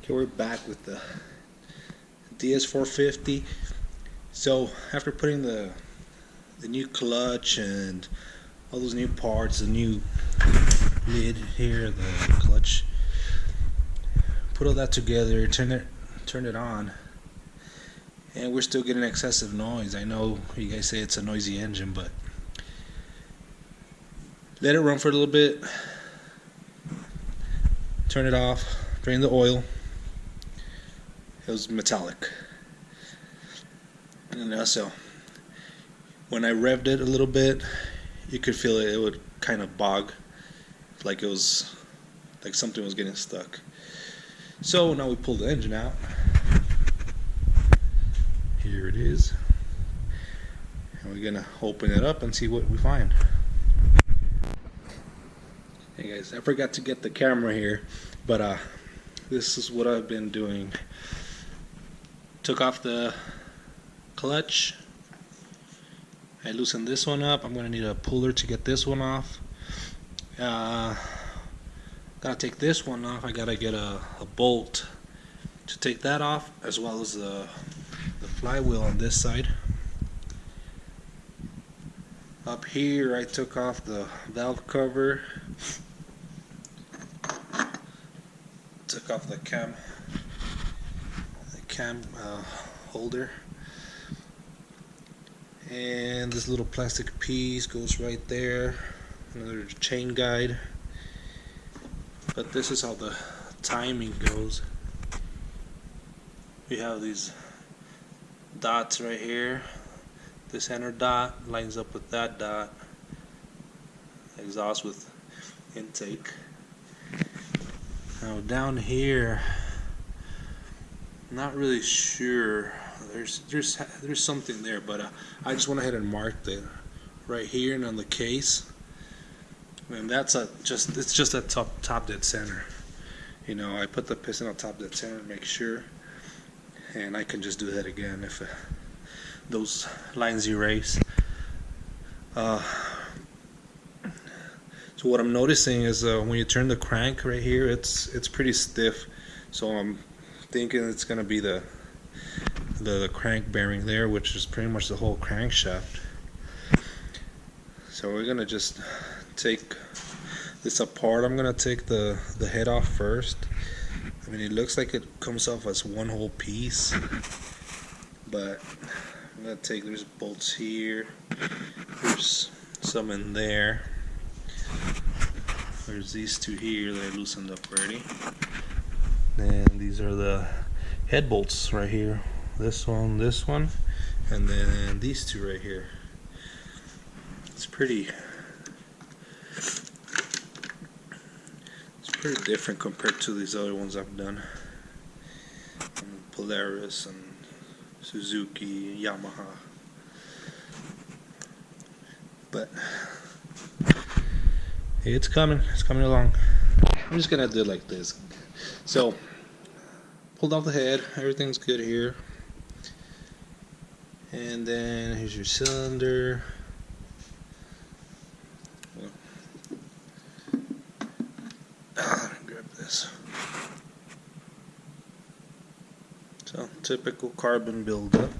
Okay, we're back with the DS450. So after putting the new clutch and all those new parts, the new lid here, the clutch, put all that together, turn it on, and we're still getting excessive noise. I know you guys say it's a noisy engine, but let it run for a little bit, turn it off, drain the oil. It was metallic, and so when I revved it a little bit, you could feel it would kind of bog, like it was like something was getting stuck. So now we pull the engine out. Here it is, and we're gonna open it up and see what we find. Hey guys, I forgot to get the camera here, but this is what I've been doing. Took off the clutch. I loosened this one up. I'm gonna need a puller to get this one off. Gotta take this one off. I gotta get a bolt to take that off, as well as the flywheel on this side. Up here I took off the valve cover, took off the cam holder, and this little plastic piece goes right there, another chain guide. But this is how the timing goes. We have these dots right here. The center dot lines up with that dot. Exhaust with intake. Now down here, not really sure. There's something there, but I just went ahead and marked it right here and on the case. And that's it's just at top dead center. You know, I put the piston on top dead center to make sure, and I can just do that again if those lines erase. So what I'm noticing is when you turn the crank right here, it's pretty stiff. So I'm thinking it's gonna be the crank bearing there, which is pretty much the whole crankshaft. So we're gonna just take this apart. I'm gonna take the head off first. I mean, it looks like it comes off as one whole piece, but I'm gonna take, there's bolts here, there's some in there, there's these two here that I loosened up already, and these are the head bolts right here, this one, and then these two right here. It's pretty different compared to these other ones I've done. Polaris and Suzuki, Yamaha. But it's coming along. I'm just gonna do it like this. So pulled off the head, everything's good here. And then here's your cylinder. Grab this. So typical carbon buildup.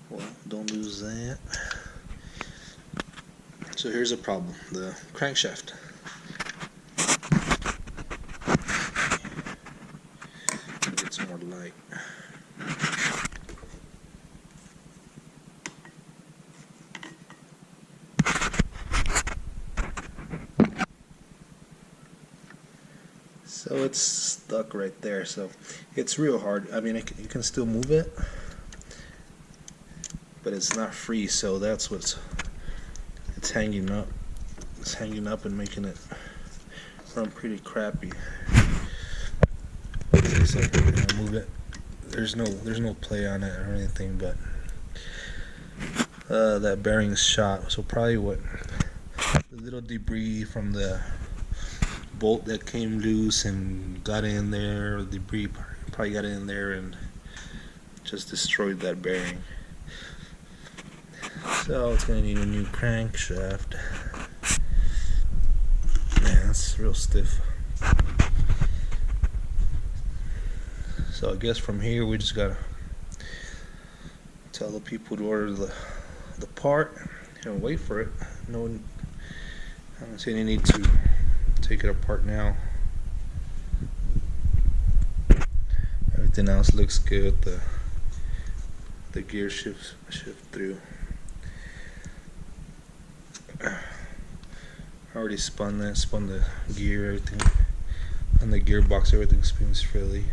Well, don't lose that. So here's a problem: the crankshaft. Get some more light. So it's stuck right there, so it's real hard. I mean, you can still move it, but it's not free, so that's what's it's hanging up. It's hanging up and making it run pretty crappy. So I move it. There's no play on it or anything, but that bearing's shot. So probably what the little debris from the bolt that came loose and got in there, or debris probably got in there and just destroyed that bearing. So it's going to need a new crankshaft. Man, that's real stiff. So I guess from here we just gotta tell the people to order the part and wait for it. No, I don't see any need to take it apart now. Everything else looks good. The gear shift through. I already spun the gear, everything, and the gearbox, everything spins freely.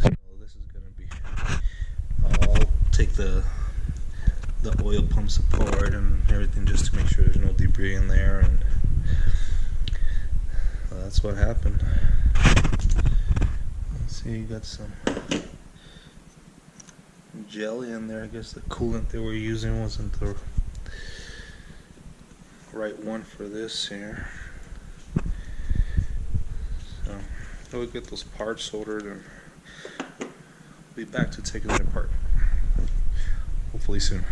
So this is gonna be. I'll take the oil pumps apart and everything just to make sure there's no debris in there, and well, that's what happened. Let's see, you got some jelly in there. I guess the coolant they were using wasn't the right one for this here. So we'll get those parts ordered and be back to taking it apart hopefully soon.